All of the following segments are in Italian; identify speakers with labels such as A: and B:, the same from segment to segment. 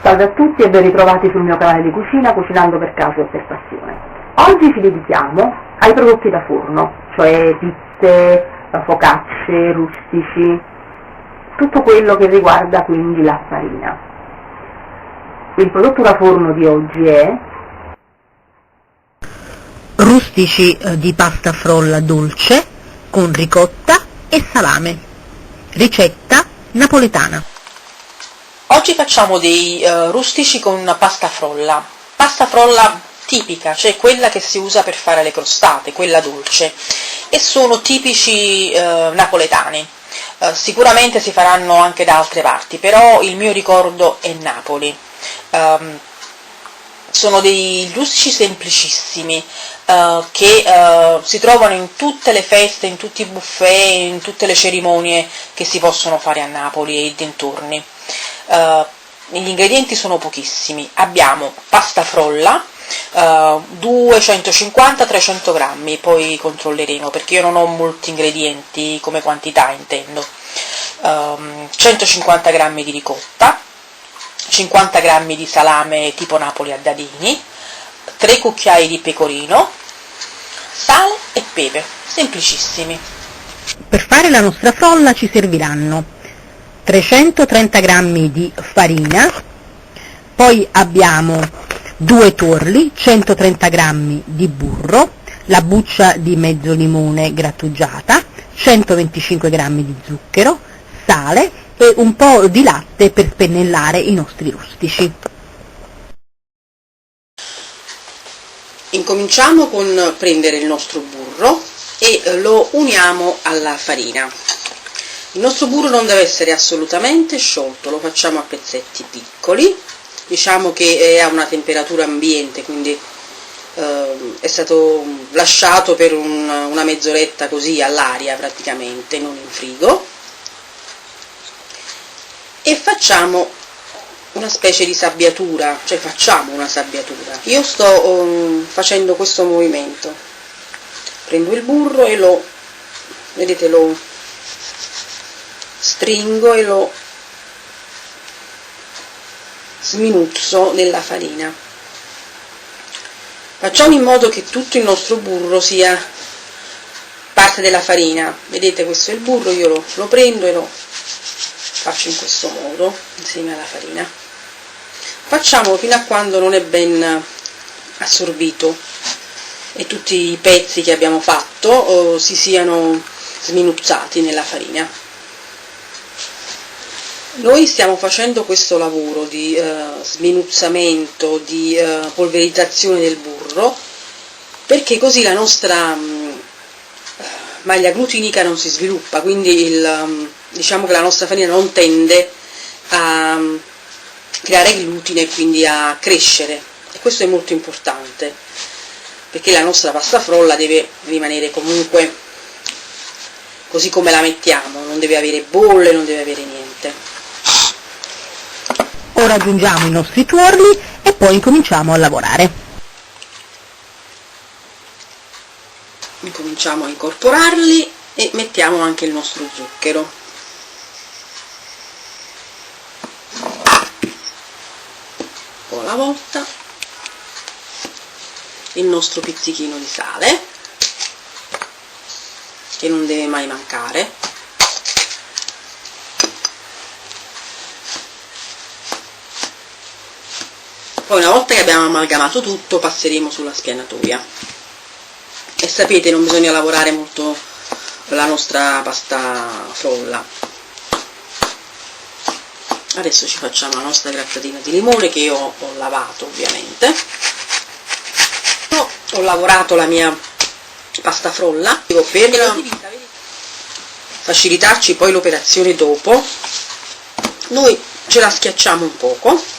A: Salve a tutti e ben ritrovati sul mio canale di cucina, Cucinando per caso e per passione. Oggi ci dedichiamo ai prodotti da forno, cioè pizze, focacce, rustici, tutto quello che riguarda quindi la farina. Il prodotto da forno di oggi è
B: rustici di pasta frolla dolce con ricotta e salame, ricetta napoletana.
C: Oggi facciamo dei rustici con pasta frolla tipica, cioè quella che si usa per fare le crostate, quella dolce, e sono tipici napoletani. Sicuramente si faranno anche da altre parti, però il mio ricordo è Napoli. Sono dei rustici semplicissimi che si trovano in tutte le feste, in tutti i buffet, in tutte le cerimonie che si possono fare a Napoli e dintorni. Gli ingredienti sono pochissimi. Abbiamo pasta frolla, 250-300 grammi, poi controlleremo perché io non ho molti ingredienti come quantità, intendo. 150 grammi di ricotta, 50 grammi di salame tipo Napoli a dadini, 3 cucchiai di pecorino, sale e pepe, semplicissimi.
B: Per fare la nostra frolla ci serviranno 330 grammi di farina, poi abbiamo 2 torli, 130 grammi di burro, la buccia di mezzo limone grattugiata, 125 grammi di zucchero, sale e un po' di latte per spennellare i nostri rustici.
C: Incominciamo con prendere il nostro burro e lo uniamo alla farina. Il nostro burro non deve essere assolutamente sciolto, lo facciamo a pezzetti piccoli, diciamo che è a una temperatura ambiente, quindi è stato lasciato per una mezz'oretta così all'aria praticamente, non in frigo, e facciamo una specie di sabbiatura, cioè facciamo una sabbiatura. Io sto facendo questo movimento, prendo il burro e lo stringo e lo sminuzzo nella farina. Facciamo in modo che tutto il nostro burro sia parte della farina. Vedete, questo è il burro, io lo prendo e lo faccio in questo modo insieme alla farina. Facciamo fino a quando non è ben assorbito e tutti i pezzi che abbiamo fatto si siano sminuzzati nella farina. Noi stiamo facendo questo lavoro di sminuzzamento, di polverizzazione del burro, perché così la nostra maglia glutinica non si sviluppa, quindi diciamo che la nostra farina non tende a creare glutine e quindi a crescere, e questo è molto importante, perché la nostra pasta frolla deve rimanere comunque così come la mettiamo, non deve avere bolle, non deve avere niente.
B: Ora aggiungiamo i nostri tuorli e poi incominciamo a lavorare.
C: Incominciamo a incorporarli e mettiamo anche il nostro zucchero. Un po' alla volta. Il nostro pizzichino di sale, che non deve mai mancare. Poi una volta che abbiamo amalgamato tutto passeremo sulla spianatoia, e sapete, non bisogna lavorare molto la nostra pasta frolla. Adesso ci facciamo la nostra grattatina di limone che io ho lavato ovviamente. Ho lavorato la mia pasta frolla per facilitarci poi l'operazione dopo. Noi ce la schiacciamo un poco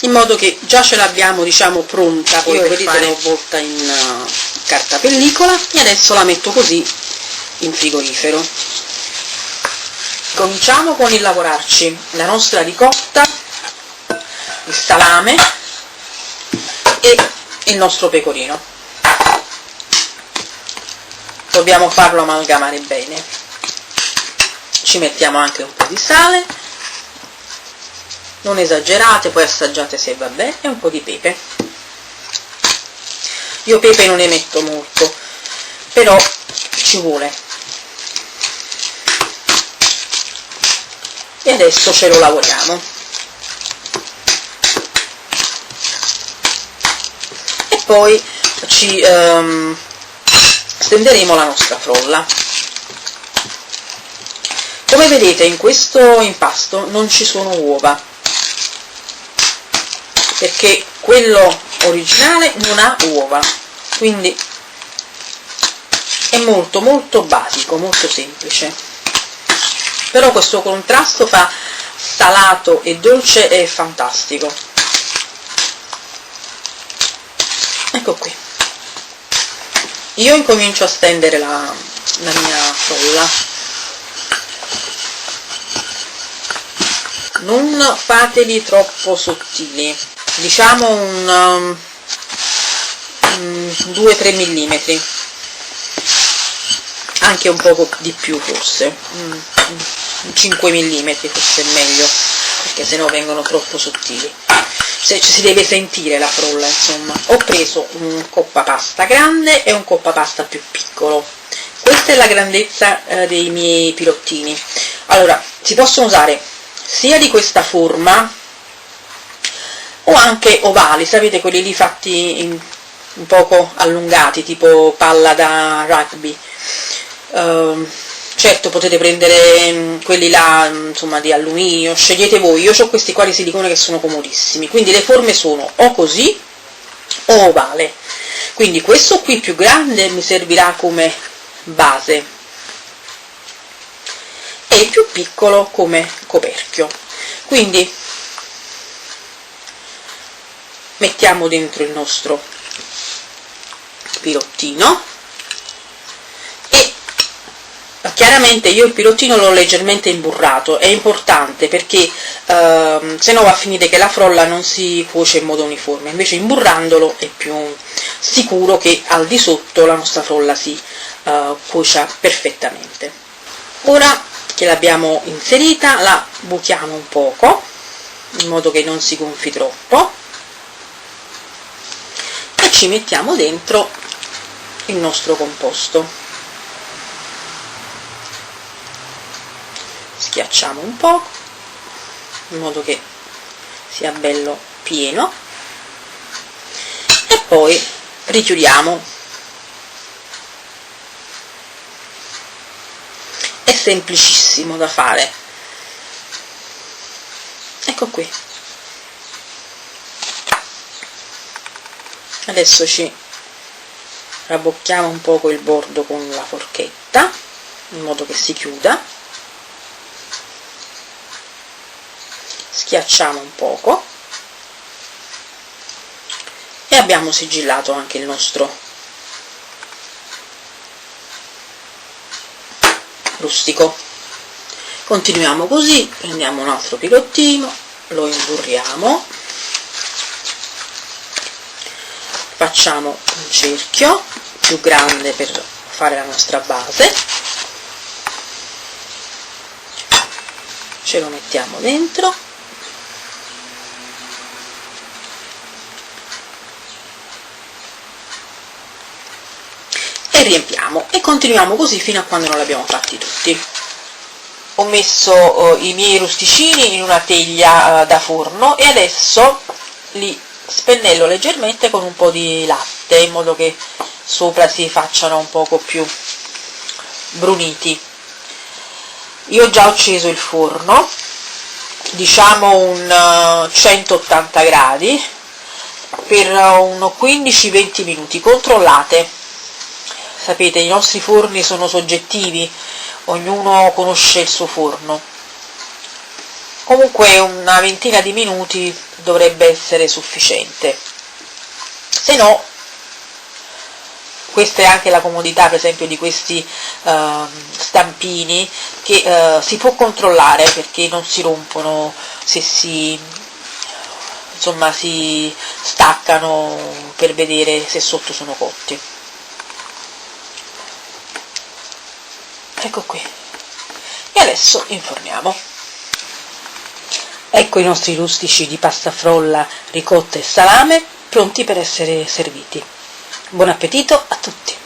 C: in modo che già ce l'abbiamo, diciamo, pronta. Poi vedete, l'ho avvolta in carta pellicola e adesso la metto così in frigorifero. Cominciamo con il lavorarci la nostra ricotta, il salame e il nostro pecorino. Dobbiamo farlo amalgamare bene. Ci mettiamo anche un po' di sale non esagerate, poi assaggiate se va bene, e un po' di pepe. Io pepe non ne metto molto, però ci vuole. E adesso ce lo lavoriamo. E poi ci stenderemo la nostra frolla. Come vedete in questo impasto non ci sono uova, perché quello originale non ha uova, quindi è molto molto basico, molto semplice, però questo contrasto fra salato e dolce è fantastico. Ecco qui, io incomincio a stendere la mia frolla. Non fateli troppo sottili, diciamo un 2-3 mm, anche un poco di più forse, 5 mm forse è meglio, perché sennò vengono troppo sottili. Se si deve sentire la frolla, insomma. Ho preso un coppa pasta grande e un coppa pasta più piccolo. Questa è la grandezza dei miei pirottini. Allora, si possono usare sia di questa forma o anche ovali, sapete, quelli lì fatti un poco allungati, tipo palla da rugby. Certo, potete prendere quelli là, insomma, di alluminio, scegliete voi. Io ho questi qua di silicone che sono comodissimi, quindi le forme sono o così o ovale. Quindi questo qui più grande mi servirà come base e il più piccolo come coperchio. Quindi mettiamo dentro il nostro pirottino e chiaramente io il pirottino l'ho leggermente imburrato. È importante perché se no va a finire che la frolla non si cuoce in modo uniforme, invece imburrandolo è più sicuro che al di sotto la nostra frolla si cuocia perfettamente. Ora che l'abbiamo inserita la buchiamo un poco in modo che non si gonfi troppo e ci mettiamo dentro il nostro composto. Schiacciamo un po' in modo che sia bello pieno e poi richiudiamo. È semplicissimo da fare. Ecco qui. Adesso ci rabocchiamo un poco il bordo con la forchetta in modo che si chiuda, schiacciamo un poco e abbiamo sigillato anche il nostro rustico. Continuiamo così, prendiamo un altro pirottino, lo imburriamo, facciamo un cerchio più grande per fare la nostra base, ce lo mettiamo dentro e riempiamo e continuiamo così fino a quando non li abbiamo fatti tutti. Ho messo i miei rusticini in una teglia da forno e adesso li spennello leggermente con un po' di latte in modo che sopra si facciano un poco più bruniti. Io ho già acceso il forno, diciamo un 180 gradi per un 15-20 minuti. Controllate, sapete, i nostri forni sono soggettivi, ognuno conosce il suo forno. Comunque una ventina di minuti dovrebbe essere sufficiente, se no, questa è anche la comodità per esempio di questi stampini che si può controllare perché non si rompono se si staccano per vedere se sotto sono cotti. Ecco qui, e adesso inforniamo. Ecco i nostri rustici di pasta frolla, ricotta e salame, pronti per essere serviti. Buon appetito a tutti!